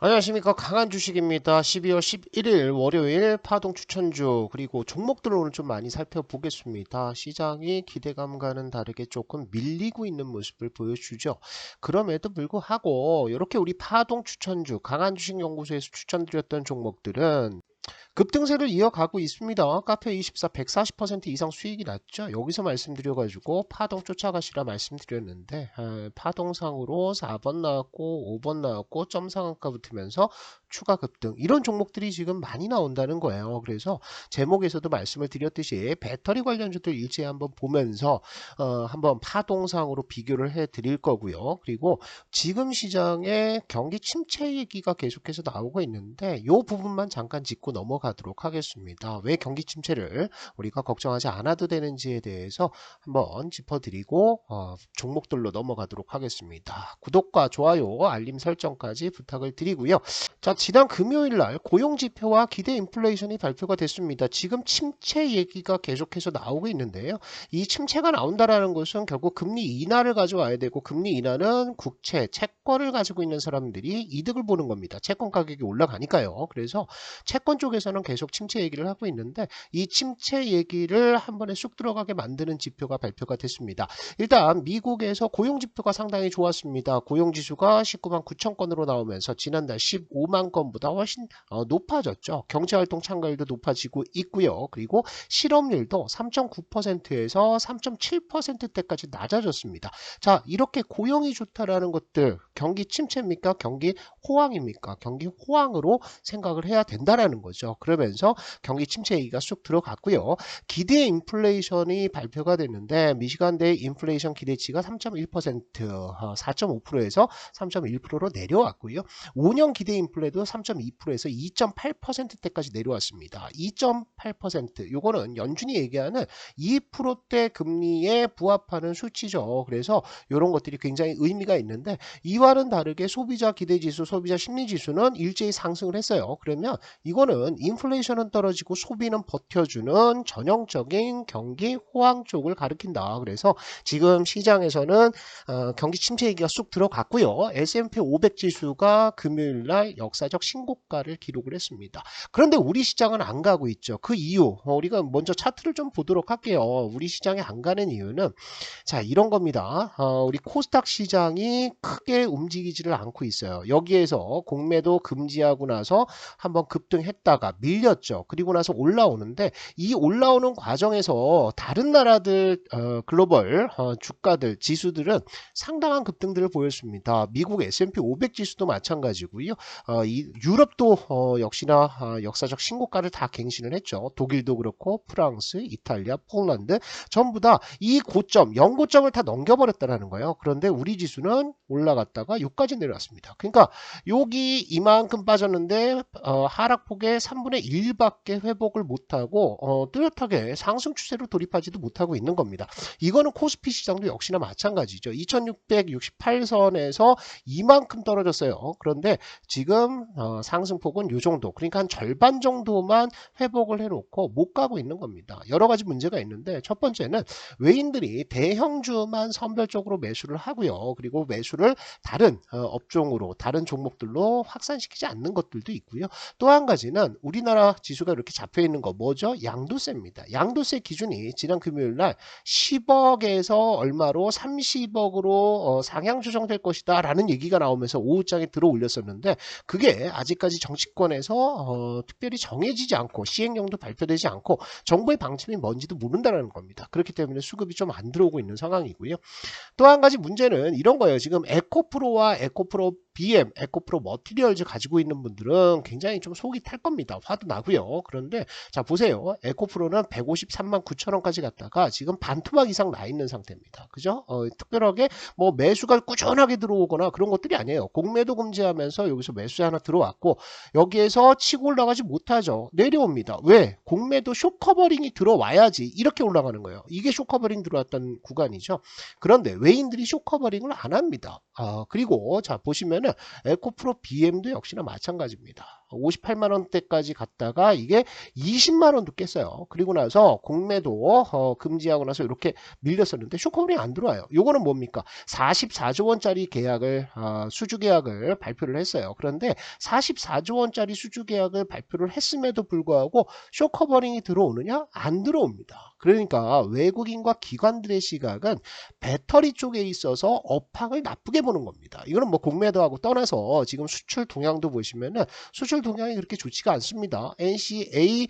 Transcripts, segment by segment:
안녕하십니까. 강한 주식입니다. 12월 11일 월요일 파동 추천주 그리고 종목들을 오늘 좀 많이 살펴보겠습니다. 시장이 기대감과는 다르게 조금 밀리고 있는 모습을 보여주죠. 그럼에도 불구하고 이렇게 우리 파동 추천주 강한 주식연구소에서 추천드렸던 종목들은 급등세를 이어가고 있습니다. 카페24 140% 이상 수익이 났죠. 여기서 말씀드려가지고 파동 쫓아가시라 말씀드렸는데 파동상으로 4번 나왔고 5번 나왔고 점상한가 붙으면서 추가 급등 이런 종목들이 지금 많이 나온다는 거예요. 그래서 제목에서도 말씀을 드렸듯이 배터리 관련주들 일제히 한번 보면서 한번 파동상으로 비교를 해 드릴 거고요. 그리고 지금 시장에 경기 침체 얘기가 계속해서 나오고 있는데 이 부분만 잠깐 짚고 넘어가도록 하겠습니다. 왜 경기 침체를 우리가 걱정하지 않아도 되는지에 대해서 한번 짚어드리고 종목들로 넘어가도록 하겠습니다. 구독과 좋아요, 알림 설정까지 부탁을 드리고요. 자, 지난 금요일날 고용지표와 기대 인플레이션이 발표가 됐습니다. 지금 침체 얘기가 계속해서 나오고 있는데요. 이 침체가 나온다라는 것은 결국 금리 인하를 가져와야 되고 금리 인하는 국채, 채권을 가지고 있는 사람들이 이득을 보는 겁니다. 채권 가격이 올라가니까요. 그래서 채권 쪽에서는 계속 침체 얘기를 하고 있는데 이 침체 얘기를 한 번에 쑥 들어가게 만드는 지표가 발표가 됐습니다. 일단 미국에서 고용지표가 상당히 좋았습니다. 고용지수가 19만 9천 건으로 나오면서 지난달 15만 건보다 훨씬 높아졌죠. 경제활동 참가율도 높아지고 있고요. 그리고 실업률도 3.9%에서 3.7%대까지 낮아졌습니다. 자, 이렇게 고용이 좋다라는 것들 경기 침체입니까? 경기 호황입니까? 경기 호황으로 생각을 해야 된다라는 거죠. 그러면서 경기 침체 얘기가 쑥 들어갔고요. 기대 인플레이션이 발표가 됐는데 미시간대 인플레이션 기대치가 3.1%, 4.5%에서 3.1%로 내려왔고요. 5년 기대 인플레도 3.2%에서 2.8%대까지 내려왔습니다. 2.8% 요거는 연준이 얘기하는 2%대 금리에 부합하는 수치죠. 그래서 이런 것들이 굉장히 의미가 있는데 이와는 다르게 소비자 기대지수, 소비자 심리지수는 일제히 상승을 했어요. 그러면 이거는 인플레이션은 떨어지고 소비는 버텨주는 전형적인 경기 호황 쪽을 가리킨다. 그래서 지금 시장에서는 경기 침체 얘기가 쑥 들어갔고요. S&P 500 지수가 금요일날 역사적 신고가를 기록을 했습니다. 그런데 우리 시장은 안 가고 있죠. 그 이유 우리가 먼저 차트를 좀 보도록 할게요. 우리 시장에 안 가는 이유는 자 이런 겁니다. 우리 코스닥 시장이 크게 움직이지를 않고 있어요. 여기에서 공매도 금지하고 나서 한번 급등했다가 밀렸죠. 그리고 나서 올라오는데 이 올라오는 과정에서 다른 나라들 글로벌 주가들 지수들은 상당한 급등들을 보였습니다. 미국 S&P 500 지수도 마찬가지고요. 이 유럽도 역시나 역사적 신고가를 다 갱신을 했죠. 독일도 그렇고 프랑스, 이탈리아, 폴란드 전부 다 이 고점, 연고점을 다 넘겨버렸다는 거예요. 그런데 우리 지수는 올라갔다가 여기까지 내려왔습니다. 그러니까 여기 이만큼 빠졌는데 하락폭의 3분의 1밖에 회복을 못하고 뚜렷하게 상승 추세로 돌입하지도 못하고 있는 겁니다. 이거는 코스피 시장도 역시나 마찬가지죠. 2668선에서 이만큼 떨어졌어요. 그런데 지금 상승폭은 이 정도, 그러니까 한 절반 정도만 회복을 해놓고 못 가고 있는 겁니다. 여러 가지 문제가 있는데 첫 번째는 외인들이 대형주만 선별적으로 매수를 하고요. 그리고 매수를 다른 업종으로 다른 종목들로 확산시키지 않는 것들도 있고요. 또 한 가지는 우리나라 지수가 이렇게 잡혀 있는 거 뭐죠? 양도세입니다. 양도세 기준이 지난 금요일 날 10억에서 얼마로 30억으로 상향 조정될 것이다 라는 얘기가 나오면서 오후장에 들어 올렸었는데 그게 아직까지 정치권에서 특별히 정해지지 않고 시행령도 발표되지 않고 정부의 방침이 뭔지도 모른다는 겁니다. 그렇기 때문에 수급이 좀 안 들어오고 있는 상황이고요. 또 한 가지 문제는 이런 거예요. 지금 에코프로와 에코프로 BM, 에코프로 머티리얼즈 가지고 있는 분들은 굉장히 좀 속이 탈 겁니다. 화도 나고요. 그런데 자 보세요. 에코프로는 153만 9천 원까지 갔다가 지금 반토막 이상 나 있는 상태입니다. 그죠? 특별하게 뭐 매수가 꾸준하게 들어오거나 그런 것들이 아니에요. 공매도 금지하면서 여기서 매수 하나 들어왔고 여기에서 치고 올라가지 못하죠. 내려옵니다. 왜? 공매도 숏커버링이 들어와야지 이렇게 올라가는 거예요. 이게 숏커버링 들어왔던 구간이죠. 그런데 외인들이 숏커버링을 안 합니다. 그리고 자 보시면 보시면은 에코프로 BM도 역시나 마찬가지입니다. 58만 원대까지 갔다가 이게 20만 원도 깼어요. 그리고 나서 공매도 금지하고 나서 이렇게 밀렸었는데 쇼커버링 안 들어와요. 요거는 뭡니까? 44조 원짜리 계약을 수주 계약을 발표를 했어요. 그런데 44조 원짜리 수주 계약을 발표를 했음에도 불구하고 쇼커버링이 들어오느냐? 안 들어옵니다. 그러니까 외국인과 기관들의 시각은 배터리 쪽에 있어서 업황을 나쁘게 보는 겁니다. 이거는 뭐 공매도하고 떠나서 지금 수출 동향도 보시면은 수출 동향이 그렇게 좋지가 않습니다. NCA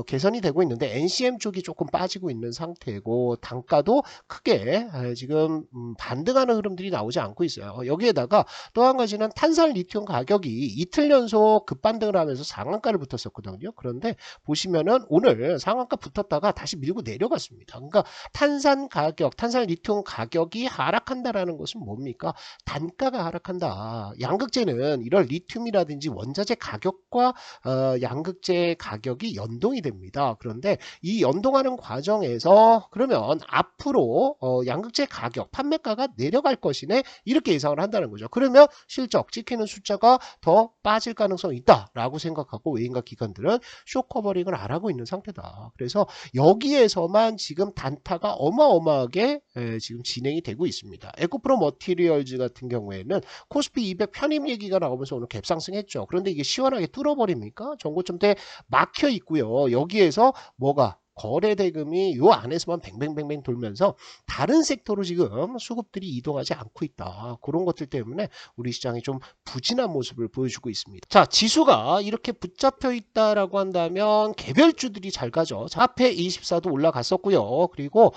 개선이 되고 있는데 NCM 쪽이 조금 빠지고 있는 상태고 단가도 크게 지금 반등하는 흐름들이 나오지 않고 있어요. 여기에다가 또 한 가지는 탄산 리튬 가격이 이틀 연속 급반등을 하면서 상한가를 붙었었거든요. 그런데 보시면은 오늘 상한가 붙었다가 다시 밀고 내려갔습니다. 그러니까 탄산 가격, 탄산 리튬 가격이 하락한다라는 것은 뭡니까? 단가가 하락한다. 양극재는 이런 리튬이라든지 원자재 가격과 양극재 가격이 연동이 됩니다. 그런데 이 연동하는 과정에서 그러면 앞으로 양극재 가격, 판매가가 내려갈 것이네 이렇게 예상을 한다는 거죠. 그러면 실적 찍히는 숫자가 더 빠질 가능성이 있다라고 생각하고 외인과 기관들은 쇼커버링을 안 하고 있는 상태다. 그래서 여기에서만 지금 단타가 어마어마하게 지금 진행이 되고 있습니다. 에코프로 머티리얼즈 같은 경우에는 코스피 200 편입 얘기가 나오면서 오늘 갭상승했죠. 그런데 이게 시원하게 뚫어버립니까? 전고점대 막혀 있고요. 여기에서 뭐가 거래 대금이 요 안에서만 뱅뱅뱅뱅 돌면서 다른 섹터로 지금 수급들이 이동하지 않고 있다. 그런 것들 때문에 우리 시장이 좀 부진한 모습을 보여주고 있습니다. 자, 지수가 이렇게 붙잡혀 있다라고 한다면 개별주들이 잘 가죠. 자, 앞에 24도 올라갔었고요. 그리고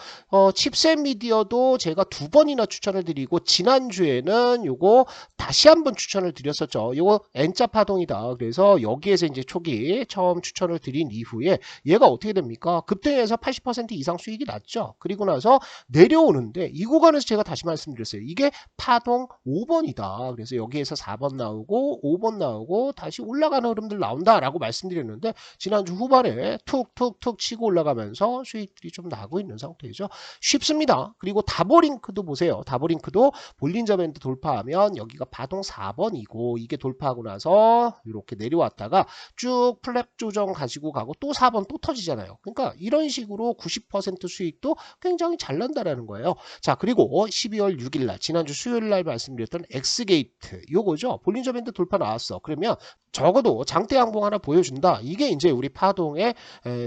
칩셋 미디어도 제가 2번이나 추천을 드리고 지난주에는 요거 다시 한번 추천을 드렸었죠. 요거 N자 파동이다. 그래서 여기에서 이제 초기 처음 추천을 드린 이후에 얘가 어떻게 됩니까? 급등해서 80% 이상 수익이 났죠. 그리고 나서 내려오는데 이 구간에서 제가 다시 말씀드렸어요. 이게 파동 5번이다. 그래서 여기에서 4번 나오고 5번 나오고 다시 올라가는 흐름들 나온다라고 말씀드렸는데 지난주 후반에 툭툭툭 치고 올라가면서 수익들이 좀 나고 있는 상태죠. 쉽습니다. 그리고 다보링크도 보세요. 다보링크도 볼린저 밴드 돌파하면 여기가 파동 4번이고 이게 돌파하고 나서 이렇게 내려왔다가 쭉 플랩 조정 가지고 가고 또 4번 또 터지잖아요. 그러니까 이런 식으로 90% 수익도 굉장히 잘 난다라는 거예요. 자, 그리고 12월 6일 날 지난주 수요일 날 말씀드렸던 엑스게이트 요거죠. 볼린저 밴드 돌파 나왔어. 그러면 적어도 장대 양봉 하나 보여준다. 이게 이제 우리 파동의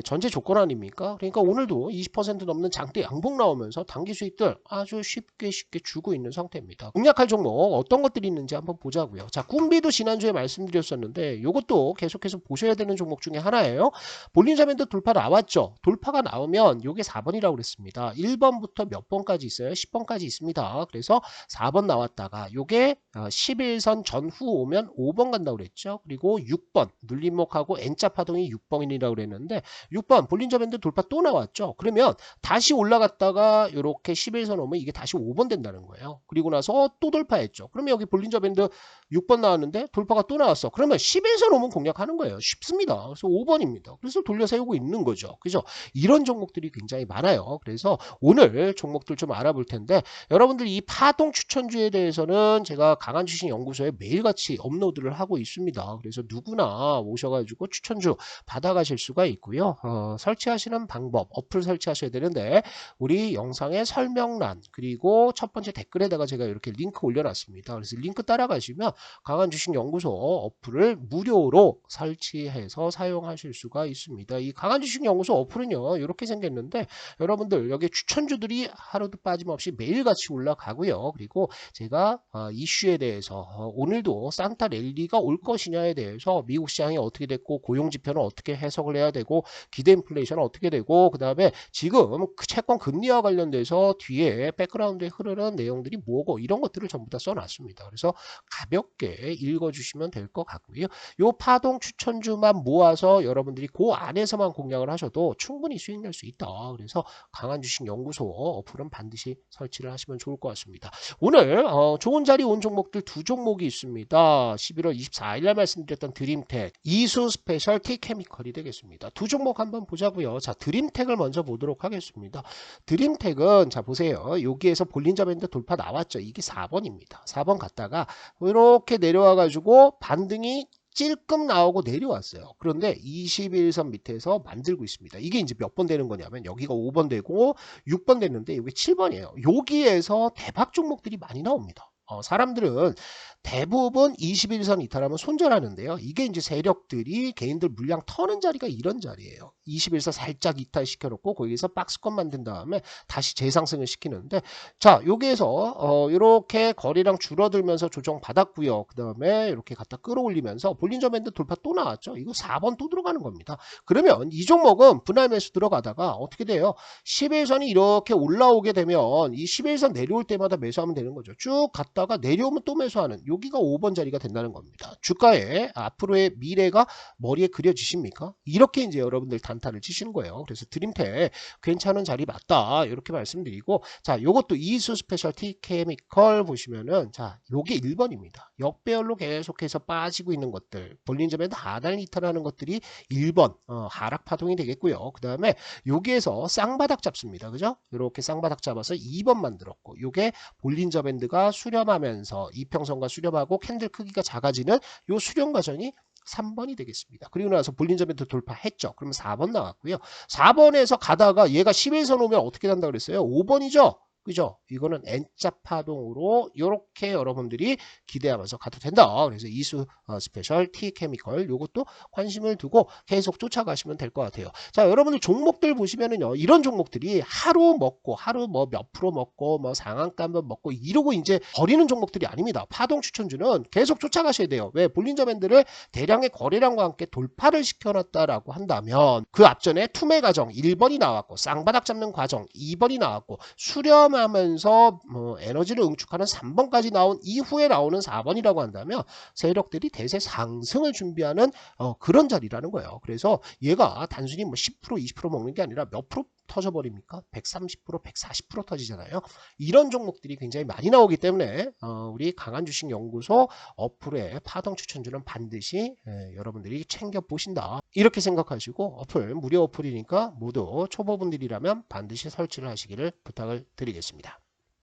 전제 조건 아닙니까? 그러니까 오늘도 20% 넘는 장대 양봉 나오면서 단기 수익들 아주 쉽게 주고 있는 상태입니다. 공략할 종목 어떤 것들이 있는지 한번 보자고요. 자, 꿈비도 지난주에 말씀드렸었는데 이것도 계속해서 보셔야 되는 종목 중에 하나예요. 볼린저 밴드 돌파 나왔죠. 돌파가 나오면 이게 4번이라고 그랬습니다. 1번부터 몇 번까지 있어요? 10번까지 있습니다. 그래서 4번 나왔다가 이게 11선 전후 오면 5번 간다고 그랬죠. 그리고 6번 눌림목하고 N자 파동이 6번이라고 그랬는데 6번 볼린저 밴드 돌파 또 나왔죠. 그러면 다시 올라갔다가 이렇게 11선 오면 이게 다시 5번 된다는 거예요. 그리고 나서 또 돌파했죠. 그러면 여기 볼린저 밴드 6번 나왔는데 돌파가 또 나왔어. 그러면 11선 오면 공략하는 거예요. 쉽습니다. 그래서 5번입니다. 그래서 돌려 세우고 있는 거죠. 그죠? 이런 종목들이 굉장히 많아요. 그래서 오늘 종목들 좀 알아볼 텐데 여러분들 이 파동 추천주에 대해서는 제가 강한 주식 연구소에 매일같이 업로드를 하고 있습니다. 그래서 누구나 오셔가지고 추천주 받아가실 수가 있고요. 설치하시는 방법, 어플 설치하셔야 되는데 우리 영상의 설명란 그리고 첫 번째 댓글에다가 제가 이렇게 링크 올려놨습니다. 그래서 링크 따라가시면 강한 주식 연구소 어플을 무료로 설치해서 사용하실 수가 있습니다. 이 강한 주식 연구소 어플은요 이렇게 생겼는데 여러분들 여기 추천주들이 하루도 빠짐없이 매일같이 올라가고요. 그리고 제가 이슈에 대해서 오늘도 산타 랠리가 올 것이냐에 대해서 미국 시장이 어떻게 됐고 고용지표는 어떻게 해석을 해야 되고 기대 인플레이션은 어떻게 되고 그 다음에 지금 채권 금리와 관련돼서 뒤에 백그라운드에 흐르는 내용들이 뭐고 이런 것들을 전부 다 써놨습니다. 그래서 가볍게 읽어주시면 될 것 같고요. 요 파동 추천주만 모아서 여러분들이 그 안에서만 공략을 하셔도 충분히 수익 낼 수 있다. 그래서 강한 주식 연구소 어플은 반드시 설치를 하시면 좋을 것 같습니다. 오늘 좋은 자리 온 종목들 두 종목이 있습니다. 11월 24일 날 말씀드렸던 드림텍, 이수 스페셜 T케미컬이 되겠습니다. 두 종목 한번 보자고요. 자, 드림텍을 먼저 보도록 하겠습니다. 드림텍은 자 보세요. 여기에서 볼린저 밴드 돌파 나왔죠. 이게 4번입니다. 4번 갔다가 이렇게 내려와 가지고 반등이 찔끔 나오고 내려왔어요. 그런데 21선 밑에서 만들고 있습니다. 이게 이제 몇 번 되는 거냐면 여기가 5번 되고 6번 됐는데 이게 7번이에요. 여기에서 대박 종목들이 많이 나옵니다. 사람들은 대부분 21선 이탈하면 손절하는데요. 이게 이제 세력들이 개인들 물량 터는 자리가 이런 자리예요. 21선 살짝 이탈시켜놓고 거기서 박스권 만든 다음에 다시 재상승을 시키는데 자 여기에서 이렇게 거래량 줄어들면서 조정 받았고요. 그 다음에 이렇게 갖다 끌어올리면서 볼린저 밴드 돌파 또 나왔죠. 이거 4번 또 들어가는 겁니다. 그러면 이 종목은 분할 매수 들어가다가 어떻게 돼요? 11선이 이렇게 올라오게 되면 이 11선 내려올 때마다 매수하면 되는 거죠. 쭉 갔다가 내려오면 또 매수하는 여기가 5번 자리가 된다는 겁니다. 주가의 앞으로의 미래가 머리에 그려지십니까? 이렇게 이제 여러분들 단타를 치시는 거예요. 그래서 드림텍 괜찮은 자리 맞다 이렇게 말씀드리고 자 요것도 이수 스페셜 T케미컬 보시면은 자 요게 1번입니다. 역배열로 계속해서 빠지고 있는 것들 볼린저 밴드 하단 이탈하는 것들이 1번 하락 파동이 되겠고요. 그 다음에 여기에서 쌍바닥 잡습니다. 그죠? 이렇게 쌍바닥 잡아서 2번 만들었고 요게 볼린저 밴드가 수렴하면서 이평선과 수렴하고 캔들 크기가 작아지는 요 수렴 과정이 3번이 되겠습니다. 그리고 나서 볼린저 밴드 돌파했죠. 그러면 4번 나왔고요. 4번에서 가다가 얘가 11선 오면 어떻게 된다 그랬어요? 5번이죠. 그죠? 이거는 N자 파동으로 이렇게 여러분들이 기대하면서 가도 된다. 그래서 이수 스페셜 T케미컬 요것도 관심을 두고 계속 쫓아가시면 될 것 같아요. 자, 여러분들 종목들 보시면은요. 이런 종목들이 하루 먹고 하루 뭐 몇 프로 먹고 뭐 상한가 한번 먹고 이러고 이제 버리는 종목들이 아닙니다. 파동 추천주는 계속 쫓아가셔야 돼요. 왜? 볼린저 밴드를 대량의 거래량과 함께 돌파를 시켜놨다라고 한다면 그 앞전에 투매 과정 1번이 나왔고 쌍바닥 잡는 과정 2번이 나왔고 수렴 하면서 에너지를 응축하는 3번까지 나온 이후에 나오는 4번이라고 한다면 세력들이 대세 상승을 준비하는 그런 자리라는 거예요. 그래서 얘가 단순히 뭐 10% 20% 먹는 게 아니라 몇 프로 터져버립니까? 130% 140% 터지잖아요. 이런 종목들이 굉장히 많이 나오기 때문에 우리 강한주식 연구소 어플의 파동 추천주는 반드시 여러분들이 챙겨보신다. 이렇게 생각하시고 어플 무료 어플이니까 모두 초보분들이라면 반드시 설치를 하시기를 부탁을 드리겠습니다.